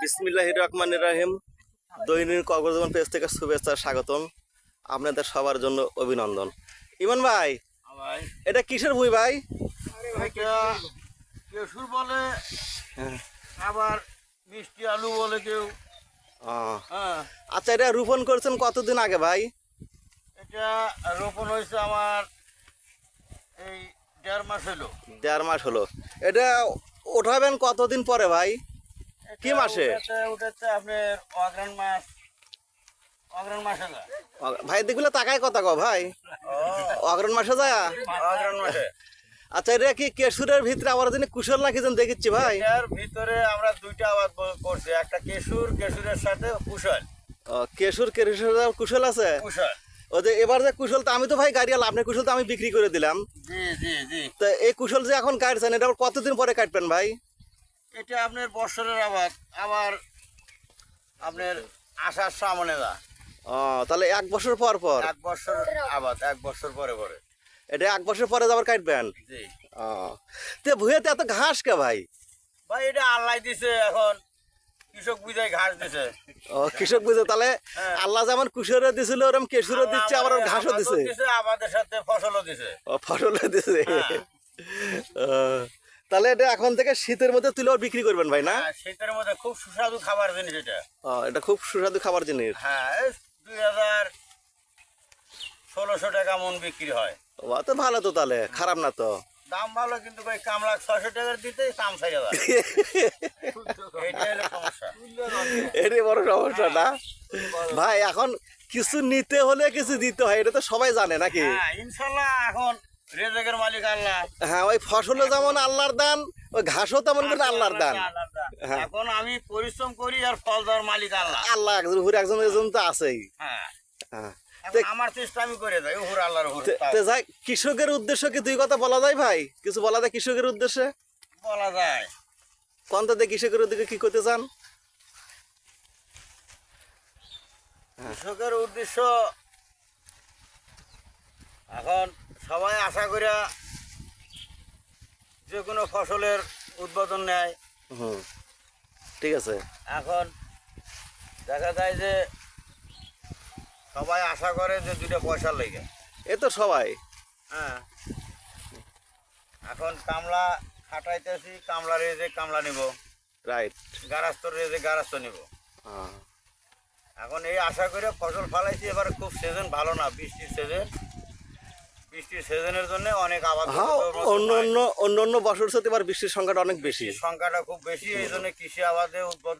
বিসমিল্লাহির রহমানির রহিম। দৈনিক কক্সবাজার পেজ থেকে শুভেচ্ছা স্বাগতম। আপনাদের সবার জন্য অভিনন্দন। ইমন ভাই, ভাই এটা কিসের ভুঁই ভাই? এটা কেশুর বলে, আবার মিষ্টি আলু বলে কেউ। আহ, হ্যাঁ, আচ্ছা, এটা রোপণ করছেন কতদিন আগে ভাই? এটা রোপণ হয়েছে আমার এই 1.5 মাস হলো। 1.5 মাস হলো। এটা ওঠাবেন কতদিন পরে ভাই? কি মাসে? উঠেছে আপনার অগ্রহণ মাসে যায়। ভাই দেখগুলো তাকায় কথা কও ভাই, অগ্রহণ মাসে যায়। অগ্রহণ মাসে। আচ্ছা, এটা কি কেশুরের ভিতরে আমার জন্য কুশল নাকি যেন দেখেছি ভাই? এর ভিতরে আমরা দুইটা আবাদ করছি, একটা কেশুরের সাথে কুশল। কেশুর কুশল আছে। কুশল, ও যে এবার যে কুশল, তো আমি তো ভাই গাড়ি আলাম, আপনার কুশল তো আমি বিক্রি করে দিলাম। জি জি জি। তো এই কুশল যে এখন কাটছেন, এটা আবার কতদিন পরে কাটবেন ভাই? এটা আপনার বৎসরের আবাদ, আবার আপনার আষাঢ় শ্রাবণে যা। ও, তাহলে 1 বছর পর পর 1 বছর আবাদ, 1 বছর পরে পরে। এটা 1 বছর পরে আবার কাটবেন। জি ও, তো ভুঁয়েতে এত ঘাস কে ভাই? ভাই, এটা আল্লাহ দিছে, এখন কৃষক বুঝাই ঘাস দিছে। ও, কৃষক বুঝে তাহলে হ্যাঁ। আল্লাহ যেমন কুশরে দিছিল ওরকম কেশুরও দিচ্ছে, আবার ওর ঘাসও দিছে। আমাদের সাথে ফসলও দিছে। ও, ফসলও দিছে। হ্যাঁ। ও, তাহলে এটা এখন থেকে শীতের মধ্যে তুলেও বিক্রি করবেন ভাই না? হ্যাঁ, শীতের মধ্যে খুব সুস্বাদু খাবার জিনিস এটা। ও, এটা খুব সুস্বাদু খাবার জিনিস। হ্যাঁ, এই 2100-1600 টাকা মন বিক্রি হয়। ও, তো ভালো তো, তাহলে খারাপ না তো। দাম ভালো, কিন্তু ভাই কামলা 600 টাকার দিতে কাম ছাড়া যায়। এইটাই হলো সমস্যা। এটাই বড় সমস্যা না ভাই। এখন কিছু নিতে হলে কিছু দিতে হয়, এটা তো সবাই জানে নাকি? হ্যাঁ, ইনশাল্লাহ এখন রেজেকের মালিক আল্লাহ। হ্যাঁ, ওই ফসলও যেমন আল্লাহর দান, ওই ঘাসও তেমন করে আল্লাহর দান। হ্যাঁ। এখন আমি পরিশ্রম করি আর ফল দেওয়ার মালিক আল্লাহ। আল্লাহ একজন উপরে একজন তো আছেই। হ্যাঁ, হ্যাঁ। এখন আমার চেষ্টা আমি করে যাই, উপর আল্লাহর উপর। যাই, কৃষকের উদ্দেশ্য কি দুই কথা বলা যায় ভাই? কিছু বলা যায় কৃষকের উদ্দেশ্যে? বলা যায়। কোন তো কৃষকের উদ্দেশ্যে কি করতে চান? কৃষকের উদ্দেশ্য এখন সবাই আশা করে যে কোনো ফসলের উৎপাদন নেয়। হুম, ঠিক আছে। এখন দেখা যায় যে সবাই আশা করে যে 2টা পয়সা লেগে। এ তো সবাই। হ্যাঁ, এখন কামলা খাটাইতেছি, কামলা রেজে কামলা নিব, রাইট। গারাস্ত রেজে গারাস্ত নিব। এখন এই আশা করে ফসল ফলাইছি। এবার খুব সিজন ভালো না, বৃষ্টির সিজনের জন্য অনেক আবাদ। হ্যাঁ, অন্য অন্য বছর সাথে এবার বৃষ্টির সংখ্যাটা অনেক বেশি। সংখ্যাটা খুব বেশি, এই জন্য কৃষি আবাদে উদ্বোধন